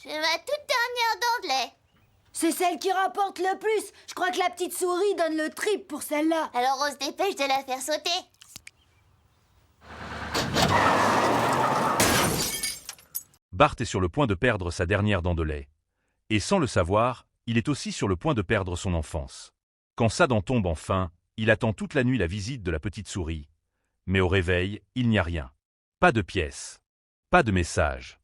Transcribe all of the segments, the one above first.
C'est ma toute dernière dent de lait. C'est celle qui rapporte le plus. Je crois que la petite souris donne le triple pour celle-là. Alors on se dépêche de la faire sauter. Bart est sur le point de perdre sa dernière dent de lait. Et sans le savoir, il est aussi sur le point de perdre son enfance. Quand sa dent tombe enfin, il attend toute la nuit la visite de la petite souris. Mais au réveil, il n'y a rien. Pas de pièce. Pas de message.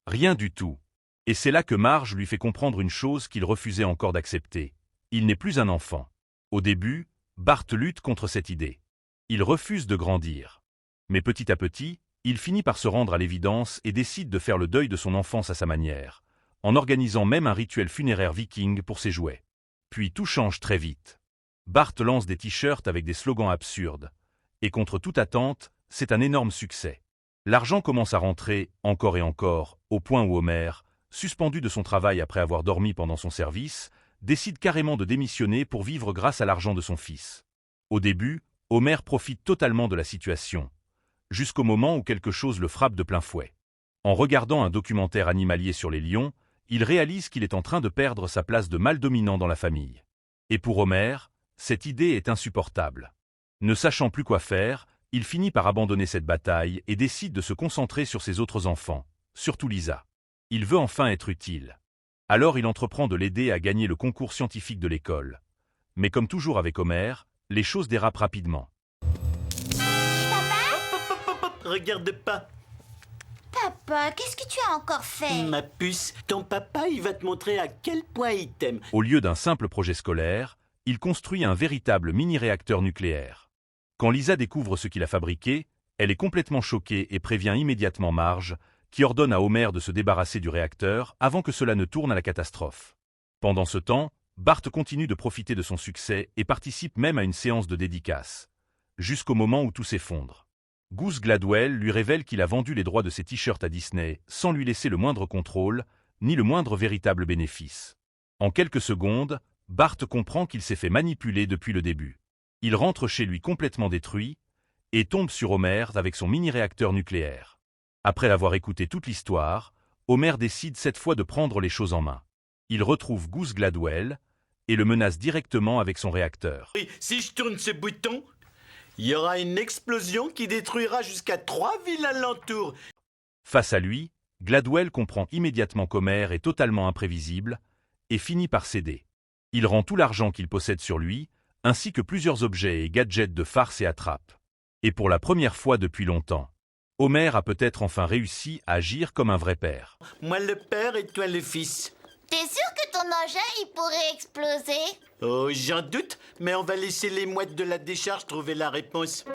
Rien du tout. Et c'est là que Marge lui fait comprendre une chose qu'il refusait encore d'accepter. Il n'est plus un enfant. Au début, Bart lutte contre cette idée. Il refuse de grandir. Mais petit à petit, il finit par se rendre à l'évidence et décide de faire le deuil de son enfance à sa manière, en organisant même un rituel funéraire viking pour ses jouets. Puis tout change très vite. Bart lance des t-shirts avec des slogans absurdes. Et contre toute attente, c'est un énorme succès. L'argent commence à rentrer, encore et encore, au point où Homer, suspendu de son travail après avoir dormi pendant son service, décide carrément de démissionner pour vivre grâce à l'argent de son fils. Au début, Homer profite totalement de la situation, jusqu'au moment où quelque chose le frappe de plein fouet. En regardant un documentaire animalier sur les lions, il réalise qu'il est en train de perdre sa place de mâle dominant dans la famille. Et pour Homer, cette idée est insupportable. Ne sachant plus quoi faire, il finit par abandonner cette bataille et décide de se concentrer sur ses autres enfants, surtout Lisa. Il veut enfin être utile. Alors il entreprend de l'aider à gagner le concours scientifique de l'école. Mais comme toujours avec Homer, les choses dérapent rapidement. Regarde pas. Papa, qu'est-ce que tu as encore fait? Ma puce, ton papa, il va te montrer à quel point il t'aime. Au lieu d'un simple projet scolaire, il construit un véritable mini-réacteur nucléaire. Quand Lisa découvre ce qu'il a fabriqué, elle est complètement choquée et prévient immédiatement Marge, qui ordonne à Homer de se débarrasser du réacteur avant que cela ne tourne à la catastrophe. Pendant ce temps, Bart continue de profiter de son succès et participe même à une séance de dédicace, jusqu'au moment où tout s'effondre. Goose Gladwell lui révèle qu'il a vendu les droits de ses t-shirts à Disney sans lui laisser le moindre contrôle, ni le moindre véritable bénéfice. En quelques secondes, Bart comprend qu'il s'est fait manipuler depuis le début. Il rentre chez lui complètement détruit et tombe sur Homer avec son mini-réacteur nucléaire. Après avoir écouté toute l'histoire, Homer décide cette fois de prendre les choses en main. Il retrouve Goose Gladwell et le menace directement avec son réacteur. Et si je tourne ce bouton, il y aura une explosion qui détruira jusqu'à 3 villes alentour. Face à lui, Gladwell comprend immédiatement qu'Homer est totalement imprévisible et finit par céder. Il rend tout l'argent qu'il possède sur lui, ainsi que plusieurs objets et gadgets de farce et attrape. Et pour la première fois depuis longtemps, Homer a peut-être enfin réussi à agir comme un vrai père. Moi le père et toi le fils. T'es sûr que ton engin, il pourrait exploser? Oh, j'en doute, mais on va laisser les mouettes de la décharge trouver la réponse.